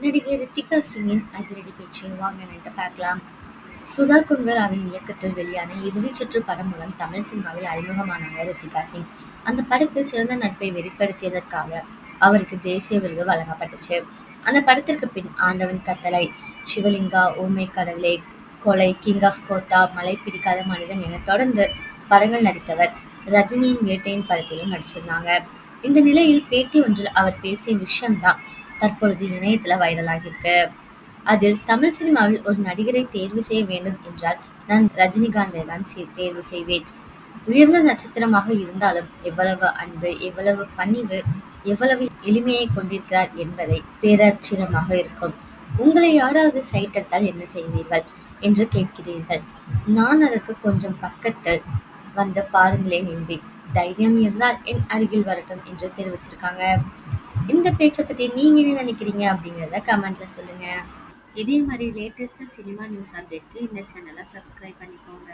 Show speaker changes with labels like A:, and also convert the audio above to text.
A: நடிகை ரித்திகா சிங்கின் அதிரடி பேச்சு வாங்க பார்க்கலாம். சுதா கொங்கராவின் இயக்கத்தில் வெளியான இறுதிச் சுற்று படம் மூலம் தமிழ் சினிமாவில் அறிமுகமானவர் ரித்திகா சிங். அந்த படத்தில் சிறந்த நட்பை வெளிப்படுத்தியதற்காக அவருக்கு தேசிய விருது வழங்கப்பட்டுச்சு. அந்த படத்திற்கு பின் ஆண்டவன் கட்டளை, சிவலிங்கா, ஊமை கடவுளே, கொலை, கிங் ஆஃப் கோத்தா, மலை பிடிக்காத மனிதன் என தொடர்ந்து படங்கள் நடித்தவர். ரஜினியின் வேட்டையின் படத்திலும் நடிச்சிருந்தாங்க. இந்த நிலையில் பேட்டி ஒன்றில் அவர் பேசிய விஷயம்தான் தற்பொழுது இணையத்துல வைரலாகியிருக்கு. அதில் தமிழ் சினிமாவில் ஒரு நடிகரை தேர்வு செய்ய வேண்டும் என்றால் நான் ரஜினிகாந்தை தான் தேர்வு செய்வேன். உயர்ந்த நட்சத்திரமாக இருந்தாலும் எவ்வளவு அன்பு, எவ்வளவு பணிவு, எவ்வளவு எளிமையை கொண்டிருக்கிறார் என்பதை பேராச்சரியமாக இருக்கும். உங்களை யாராவது சைட் எடுத்தால் என்ன செய்வீர்கள் என்று கேட்கிறீர்கள். நான் அதற்கு கொஞ்சம் பக்கத்தில் வந்து பாருங்களேன் என்பேன். தைரியம் இருந்தால் என் அருகில் வரட்டும் என்று தெரிவிச்சிருக்காங்க. இந்த பேச்சை பத்தி நீங்க என்ன நினைக்கிறீங்க அப்படிங்கிறத கமெண்ட்ல சொல்லுங்க. இதே மாதிரி லேட்டஸ்ட் சினிமா நியூஸ் அப்டேட்க்கு இந்த சேனலை சப்ஸ்கிரைப் பண்ணிக்கோங்க.